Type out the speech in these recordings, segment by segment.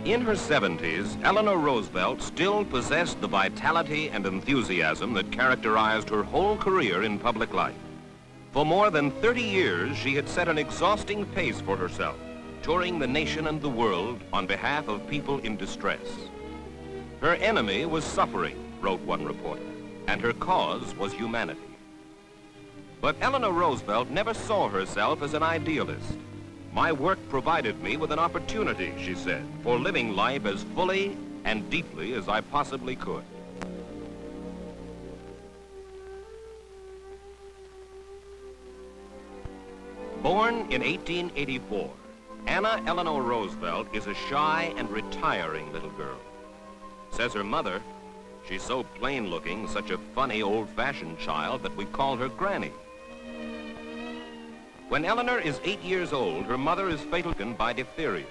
In her 70s, Eleanor Roosevelt still possessed the vitality and enthusiasm that characterized her whole career in public life. For more than 30 years, she had set an exhausting pace for herself, touring the nation and the world on behalf of people in distress. Her enemy was suffering, wrote one reporter, and her cause was humanity. But Eleanor Roosevelt never saw herself as an idealist. My work provided me with an opportunity, she said, for living life as fully and deeply as I possibly could. Born in 1884, Anna Eleanor Roosevelt is a shy and retiring little girl. Says her mother, she's so plain-looking, such a funny, old-fashioned child that we call her Granny. When Eleanor is 8 years old, her mother is fatally by diphtheria.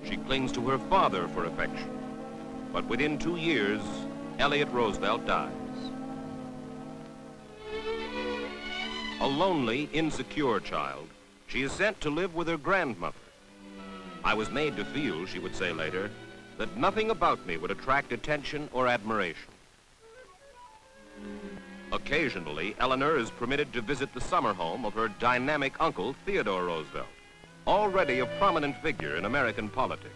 She clings to her father for affection. But within 2 years, Elliot Roosevelt dies. A lonely, insecure child, she is sent to live with her grandmother. I was made to feel, she would say later, that nothing about me would attract attention or admiration. Occasionally, Eleanor is permitted to visit the summer home of her dynamic uncle, Theodore Roosevelt, already a prominent figure in American politics.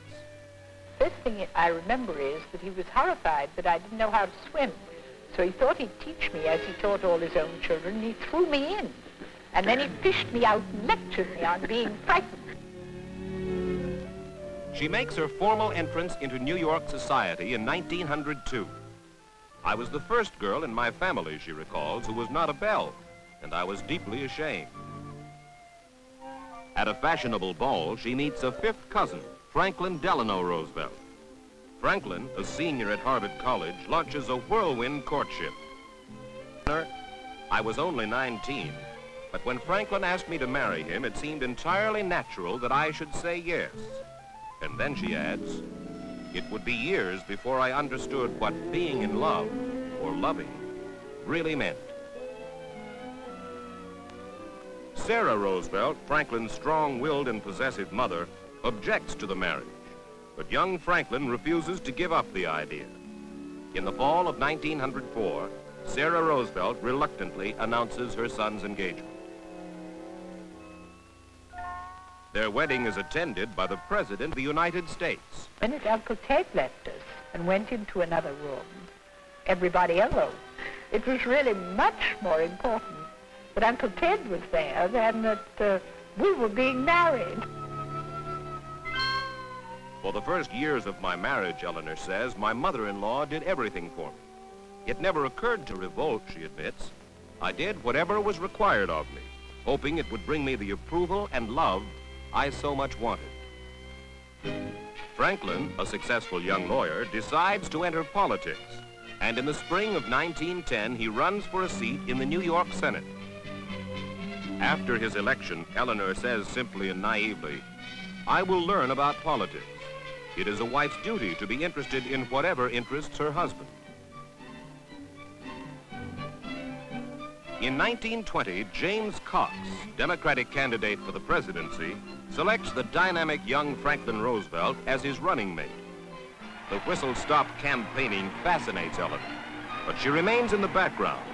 First thing I remember is that he was horrified that I didn't know how to swim. So he thought he'd teach me as he taught all his own children. He threw me in. And then he fished me out and lectured me on being frightened. She makes her formal entrance into New York society in 1902. I was the first girl in my family, she recalls, who was not a belle, and I was deeply ashamed. At a fashionable ball, she meets a fifth cousin, Franklin Delano Roosevelt. Franklin, a senior at Harvard College, launches a whirlwind courtship. I was only 19, but when Franklin asked me to marry him, it seemed entirely natural that I should say yes. And then she adds, it would be years before I understood what being in love, or loving, really meant. Sarah Roosevelt, Franklin's strong-willed and possessive mother, objects to the marriage, but young Franklin refuses to give up the idea. In the fall of 1904, Sarah Roosevelt reluctantly announces her son's engagement. Their wedding is attended by the President of the United States. When Uncle Ted left us and went into another room, everybody eloped. It was really much more important that Uncle Ted was there than that we were being married. For the first years of my marriage, Eleanor says, my mother-in-law did everything for me. It never occurred to revolt, she admits. I did whatever was required of me, hoping it would bring me the approval and love I so much wanted. Franklin, a successful young lawyer, decides to enter politics, and in the spring of 1910, he runs for a seat in the New York Senate. After his election, Eleanor says simply and naively, I will learn about politics. It is a wife's duty to be interested in whatever interests her husband. In 1920, James Cox, Democratic candidate for the presidency, selects the dynamic young Franklin Roosevelt as his running mate. The whistle-stop campaigning fascinates Eleanor, but she remains in the background,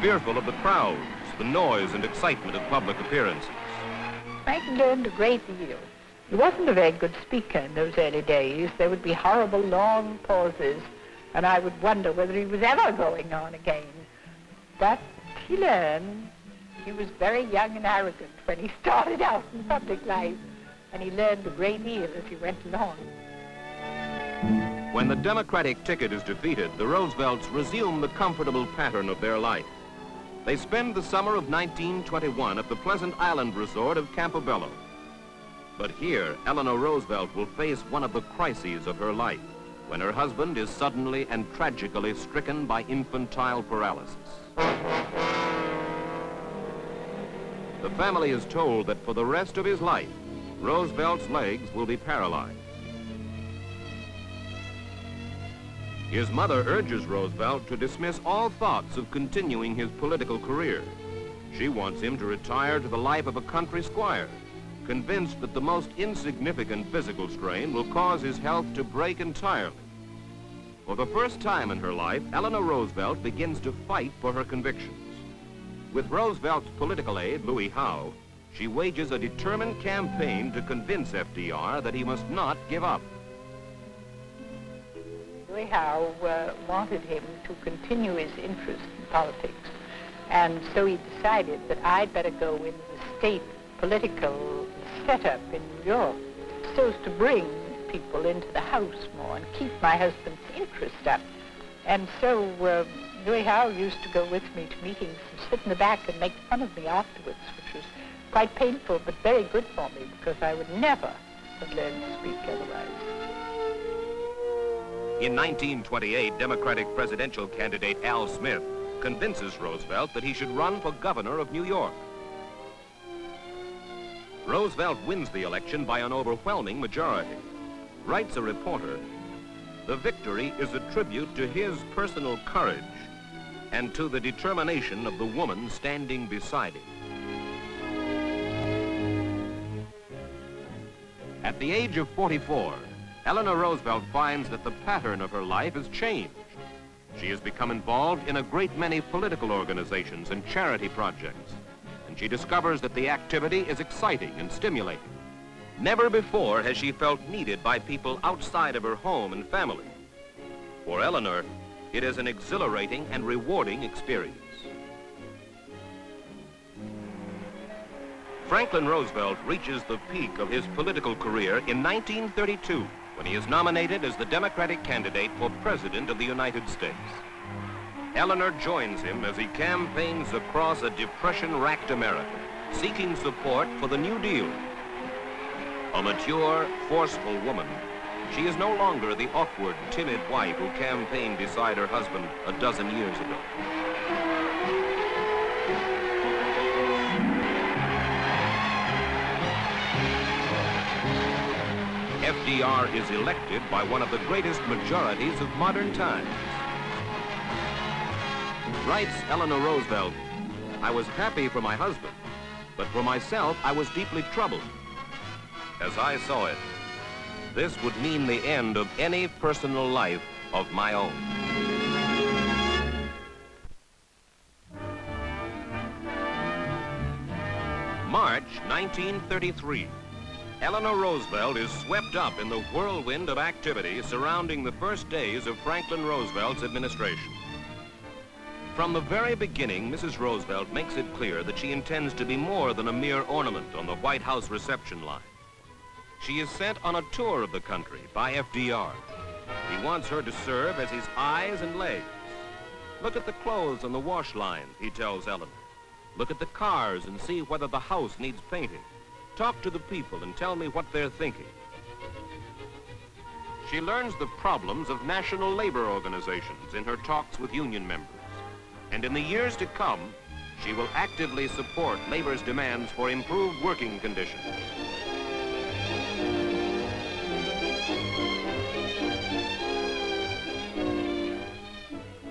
fearful of the crowds, the noise and excitement of public appearances. Franklin learned a great deal. He wasn't a very good speaker in those early days. There would be horrible long pauses, and I would wonder whether he was ever going on again. But he learned. He was very young and arrogant when he started out in public life, and he learned a great deal as he went along. When the Democratic ticket is defeated, the Roosevelts resume the comfortable pattern of their life. They spend the summer of 1921 at the pleasant island resort of Campobello. But here, Eleanor Roosevelt will face one of the crises of her life, when her husband is suddenly and tragically stricken by infantile paralysis. The family is told that for the rest of his life, Roosevelt's legs will be paralyzed. His mother urges Roosevelt to dismiss all thoughts of continuing his political career. She wants him to retire to the life of a country squire, convinced that the most insignificant physical strain will cause his health to break entirely. For the first time in her life, Eleanor Roosevelt begins to fight for her convictions. With Roosevelt's political aide, Louis Howe, she wages a determined campaign to convince FDR that he must not give up. Louis Howe wanted him to continue his interest in politics, and so he decided that I'd better go in the state political setup in New York so as to bring people into the house more and keep my husband's interest up. And so Louis Howe used to go with me to meetings and sit in the back and make fun of me afterwards, which was quite painful but very good for me because I would never have learned to speak otherwise. In 1928, Democratic presidential candidate Al Smith convinces Roosevelt that he should run for governor of New York. Roosevelt wins the election by an overwhelming majority. Writes a reporter, "The victory is a tribute to his personal courage and to the determination of the woman standing beside him." At the age of 44, Eleanor Roosevelt finds that the pattern of her life has changed. She has become involved in a great many political organizations and charity projects, and she discovers that the activity is exciting and stimulating. Never before has she felt needed by people outside of her home and family. For Eleanor, it is an exhilarating and rewarding experience. Franklin Roosevelt reaches the peak of his political career in 1932 when he is nominated as the Democratic candidate for President of the United States. Eleanor joins him as he campaigns across a depression-racked America, seeking support for the New Deal. A mature, forceful woman, she is no longer the awkward, timid wife who campaigned beside her husband a dozen years ago. FDR is elected by one of the greatest majorities of modern times. Writes Eleanor Roosevelt, "I was happy for my husband, but for myself, I was deeply troubled. As I saw it, this would mean the end of any personal life of my own." March 1933. Eleanor Roosevelt is swept up in the whirlwind of activity surrounding the first days of Franklin Roosevelt's administration. From the very beginning, Mrs. Roosevelt makes it clear that she intends to be more than a mere ornament on the White House reception line. She is sent on a tour of the country by FDR. He wants her to serve as his eyes and legs. "Look at the clothes on the wash line," he tells Eleanor. "Look at the cars and see whether the house needs painting. Talk to the people and tell me what they're thinking." She learns the problems of national labor organizations in her talks with union members. And in the years to come, she will actively support labor's demands for improved working conditions.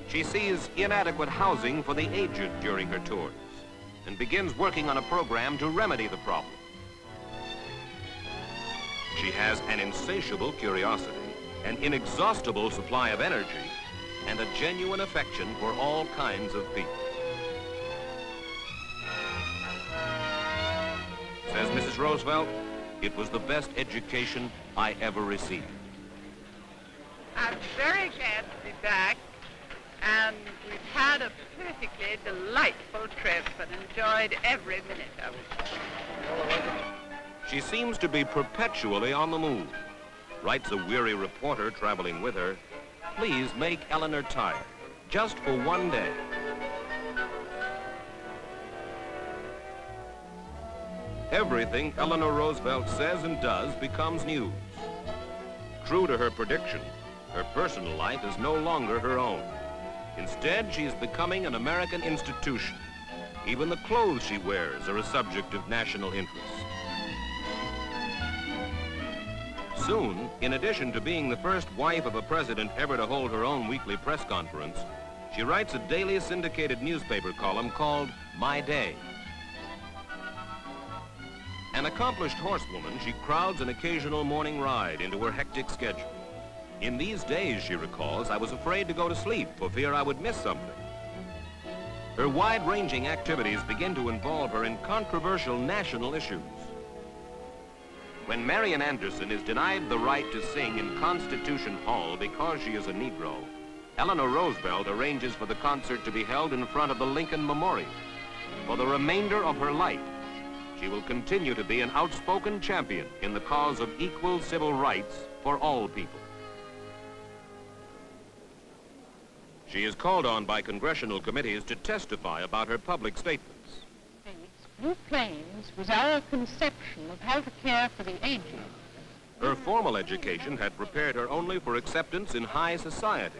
She sees inadequate housing for the aged during her tours and begins working on a program to remedy the problem. She has an insatiable curiosity, an inexhaustible supply of energy, and a genuine affection for all kinds of people. Says Mrs. Roosevelt, "It was the best education I ever received." I'm very glad to be back, and we've had a perfectly delightful trip and enjoyed every minute of it. She seems to be perpetually on the move. Writes a weary reporter traveling with her, "Please make Eleanor tired, just for one day." Everything Eleanor Roosevelt says and does becomes news. True to her prediction, her personal life is no longer her own. Instead, she is becoming an American institution. Even the clothes she wears are a subject of national interest. Soon, in addition to being the first wife of a president ever to hold her own weekly press conference, she writes a daily syndicated newspaper column called My Day. An accomplished horsewoman, she crowds an occasional morning ride into her hectic schedule. In these days, she recalls, I was afraid to go to sleep for fear I would miss something. Her wide-ranging activities begin to involve her in controversial national issues. When Marian Anderson is denied the right to sing in Constitution Hall because she is a Negro, Eleanor Roosevelt arranges for the concert to be held in front of the Lincoln Memorial. For the remainder of her life, she will continue to be an outspoken champion in the cause of equal civil rights for all people. She is called on by congressional committees to testify about her public statements. Blue Plains was our conception of how to care for the aged. Her formal education had prepared her only for acceptance in high society.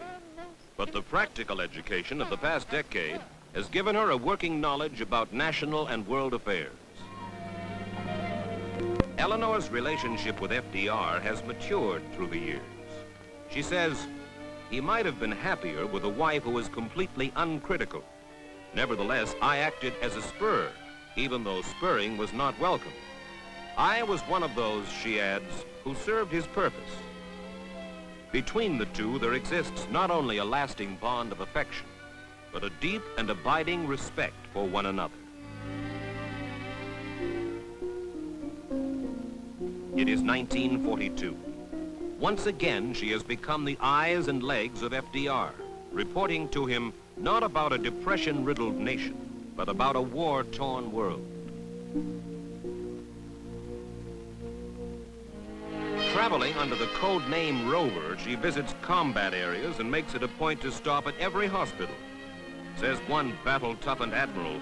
But the practical education of the past decade has given her a working knowledge about national and world affairs. Eleanor's relationship with FDR has matured through the years. She says, he might have been happier with a wife who was completely uncritical. Nevertheless, I acted as a spur, even though spurring was not welcome. I was one of those, she adds, who served his purpose. Between the two, there exists not only a lasting bond of affection, but a deep and abiding respect for one another. It is 1942. Once again, she has become the eyes and legs of FDR, reporting to him not about a depression-riddled nation, but about a war-torn world. Traveling under the code name Rover, she visits combat areas and makes it a point to stop at every hospital. Says one battle-toughened admiral,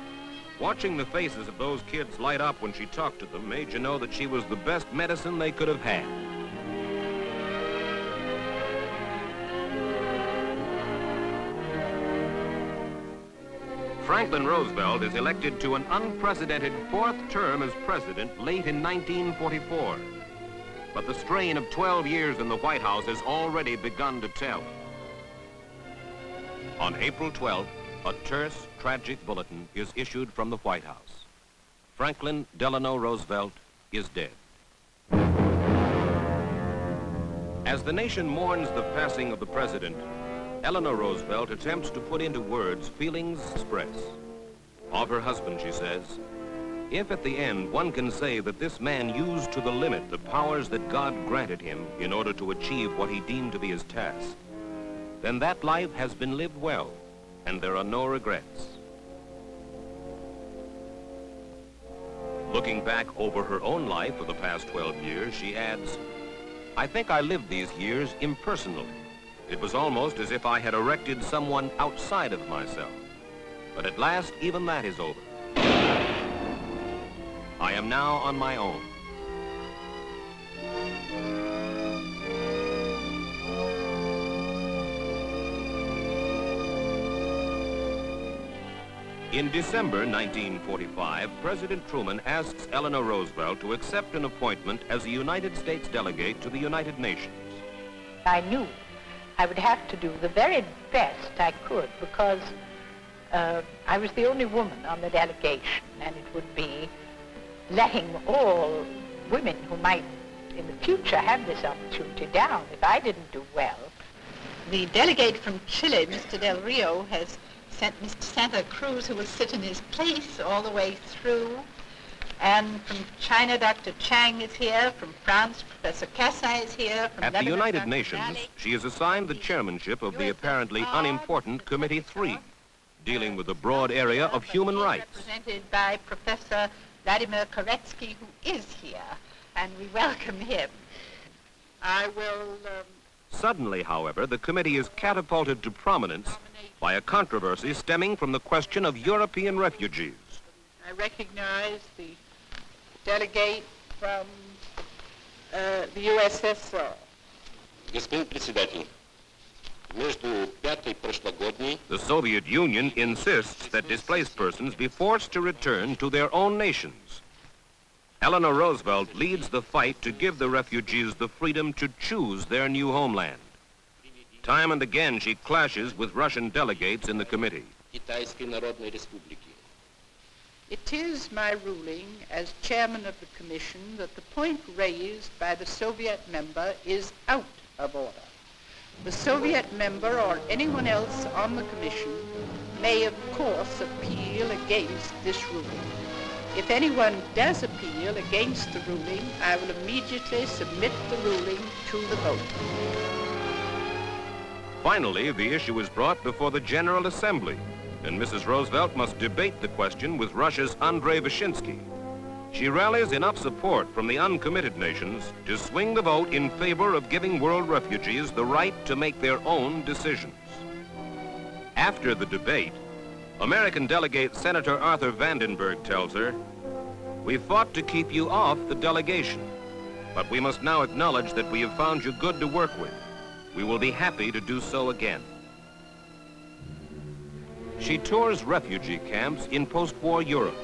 watching the faces of those kids light up when she talked to them made you know that she was the best medicine they could have had. Franklin Roosevelt is elected to an unprecedented fourth term as president late in 1944. But the strain of 12 years in the White House has already begun to tell. On April 12th, a terse, tragic bulletin is issued from the White House. Franklin Delano Roosevelt is dead. As the nation mourns the passing of the president, Eleanor Roosevelt attempts to put into words feelings expressed. Of her husband, she says, if at the end one can say that this man used to the limit the powers that God granted him in order to achieve what he deemed to be his task, then that life has been lived well, and there are no regrets. Looking back over her own life for the past 12 years, she adds, I think I lived these years impersonally. It was almost as if I had erected someone outside of myself. But at last, even that is over. I am now on my own. In December 1945, President Truman asks Eleanor Roosevelt to accept an appointment as a United States delegate to the United Nations. I knew I would have to do the very best I could because I was the only woman on the delegation, and it would be letting all women who might in the future have this opportunity down if I didn't do well. The delegate from Chile, Mr. Del Rio, has sent Mr. Santa Cruz, who will sit in his place all the way through. And from China, Dr. Chang is here. From France, Professor Kassai is here. From At the Lebanon, United Dr. Nations, Malik. she is assigned the chairmanship of the apparently unimportant Committee 3, dealing with the broad area of human rights. Represented by Professor Vladimir Koretsky, who is here, and we welcome him. I will... Suddenly, however, the committee is catapulted to prominence by a controversy stemming from the question of European refugees. I recognize the delegate from the USSR. Господин председатель, между пятой прошлогодней... The Soviet Union insists that displaced persons be forced to return to their own nations. Eleanor Roosevelt leads the fight to give the refugees the freedom to choose their new homeland. Time and again, she clashes with Russian delegates in the committee. Китайской Народной Республики. It is my ruling as chairman of the commission that the point raised by the Soviet member is out of order. The Soviet member or anyone else on the commission may of course appeal against this ruling. If anyone does appeal against the ruling, I will immediately submit the ruling to the vote. Finally, the issue is brought before the General Assembly, and Mrs. Roosevelt must debate the question with Russia's Andrei Vyshinsky. She rallies enough support from the uncommitted nations to swing the vote in favor of giving world refugees the right to make their own decisions. After the debate, American delegate Senator Arthur Vandenberg tells her, "We fought to keep you off the delegation, but we must now acknowledge that we have found you good to work with. We will be happy to do so again." She tours refugee camps in post-war Europe.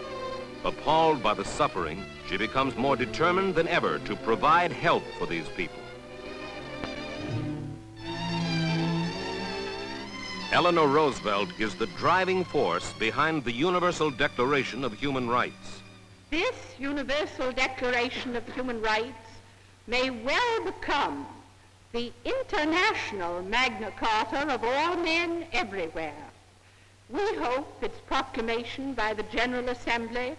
Appalled by the suffering, she becomes more determined than ever to provide help for these people. Eleanor Roosevelt is the driving force behind the Universal Declaration of Human Rights. This Universal Declaration of Human Rights may well become the international Magna Carta of all men everywhere. We hope its proclamation by the General Assembly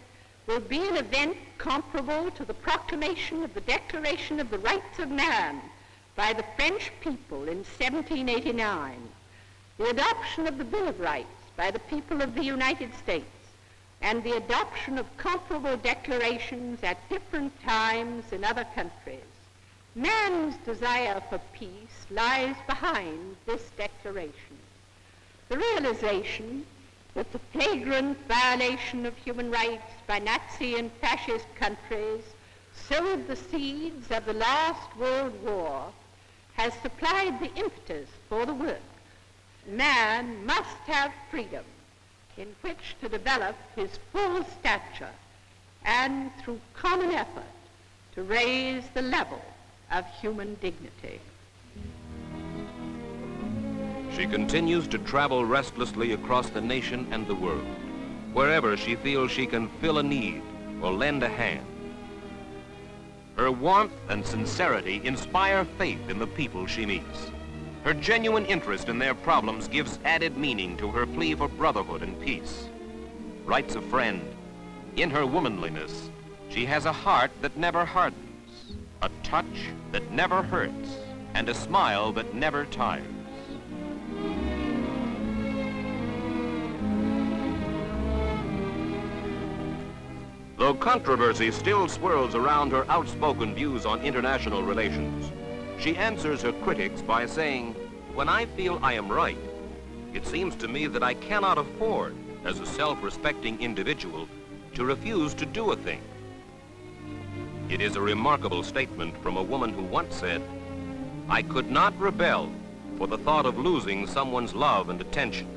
will be an event comparable to the proclamation of the Declaration of the Rights of Man by the French people in 1789, the adoption of the Bill of Rights by the people of the United States, and the adoption of comparable declarations at different times in other countries. Man's desire for peace lies behind this declaration. The realization that the flagrant violation of human rights by Nazi and fascist countries sowed the seeds of the last World War has supplied the impetus for the work. Man must have freedom in which to develop his full stature and through common effort to raise the level of human dignity. She continues to travel restlessly across the nation and the world, wherever she feels she can fill a need or lend a hand. Her warmth and sincerity inspire faith in the people she meets. Her genuine interest in their problems gives added meaning to her plea for brotherhood and peace. Writes a friend, in her womanliness, she has a heart that never hardens, a touch that never hurts, and a smile that never tires. Though controversy still swirls around her outspoken views on international relations, she answers her critics by saying, "When I feel I am right, it seems to me that I cannot afford, as a self-respecting individual, to refuse to do a thing." It is a remarkable statement from a woman who once said, "I could not rebel for the thought of losing someone's love and attention."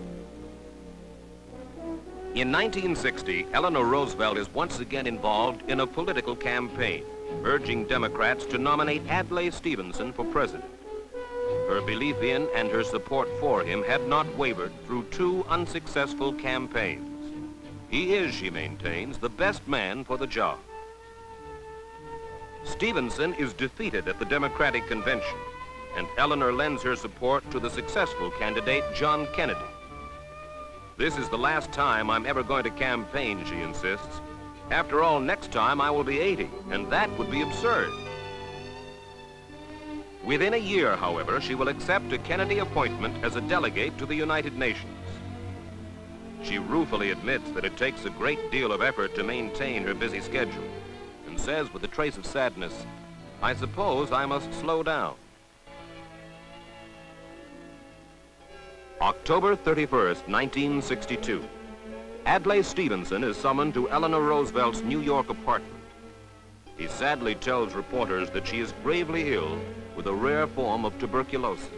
In 1960, Eleanor Roosevelt is once again involved in a political campaign, urging Democrats to nominate Adlai Stevenson for president. Her belief in and her support for him had not wavered through two unsuccessful campaigns. He is, she maintains, the best man for the job. Stevenson is defeated at the Democratic convention, and Eleanor lends her support to the successful candidate, John Kennedy. "This is the last time I'm ever going to campaign," she insists. "After all, next time I will be 80, and that would be absurd." Within a year, however, she will accept a Kennedy appointment as a delegate to the United Nations. She ruefully admits that it takes a great deal of effort to maintain her busy schedule, and says with a trace of sadness, "I suppose I must slow down." October 31st, 1962. Adlai Stevenson is summoned to Eleanor Roosevelt's New York apartment. He sadly tells reporters that she is gravely ill with a rare form of tuberculosis.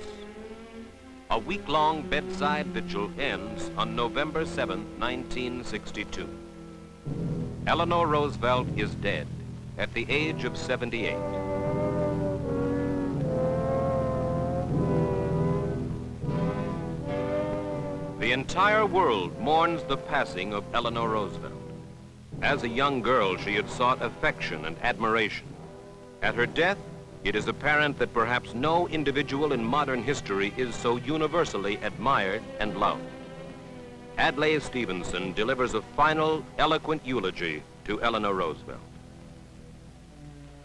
A week-long bedside vigil ends on November 7, 1962. Eleanor Roosevelt is dead at the age of 78. The entire world mourns the passing of Eleanor Roosevelt. As a young girl, she had sought affection and admiration. At her death, it is apparent that perhaps no individual in modern history is so universally admired and loved. Adlai Stevenson delivers a final, eloquent eulogy to Eleanor Roosevelt.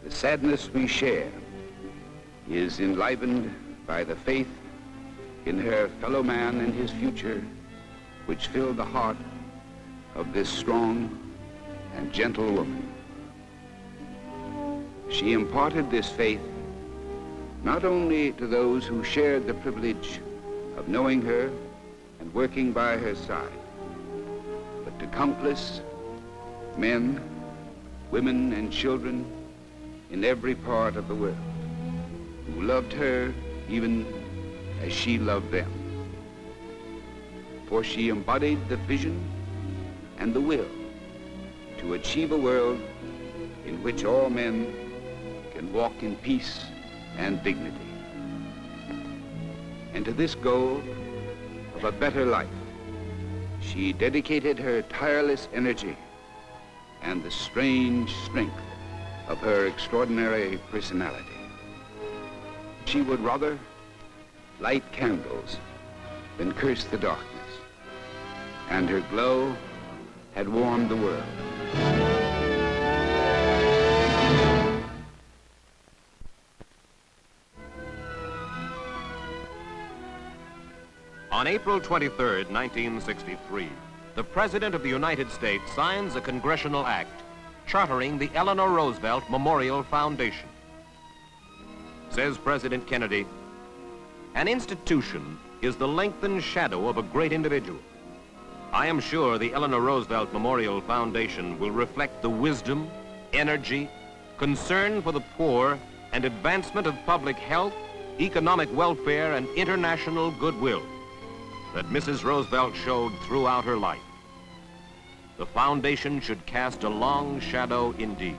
The sadness we share is enlivened by the faith in her fellow man and his future, which filled the heart of this strong and gentle woman. She imparted this faith not only to those who shared the privilege of knowing her and working by her side, but to countless men, women, and children in every part of the world who loved her even as she loved them. For she embodied the vision and the will to achieve a world in which all men can walk in peace and dignity. And to this goal of a better life, she dedicated her tireless energy and the strange strength of her extraordinary personality. She would rather light candles than curse the darkness, and her glow had warmed the world. On April 23rd, 1963, the President of the United States signs a congressional act chartering the Eleanor Roosevelt Memorial Foundation. Says President Kennedy, "An institution is the lengthened shadow of a great individual. I am sure the Eleanor Roosevelt Memorial Foundation will reflect the wisdom, energy, concern for the poor, and advancement of public health, economic welfare, and international goodwill that Mrs. Roosevelt showed throughout her life. The foundation should cast a long shadow indeed."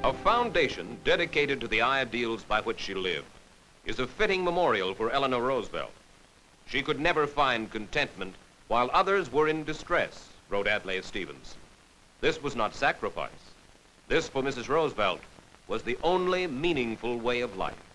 A foundation dedicated to the ideals by which she lived is a fitting memorial for Eleanor Roosevelt. She could never find contentment while others were in distress, wrote Adlai Stevenson. This was not sacrifice. This, for Mrs. Roosevelt, was the only meaningful way of life.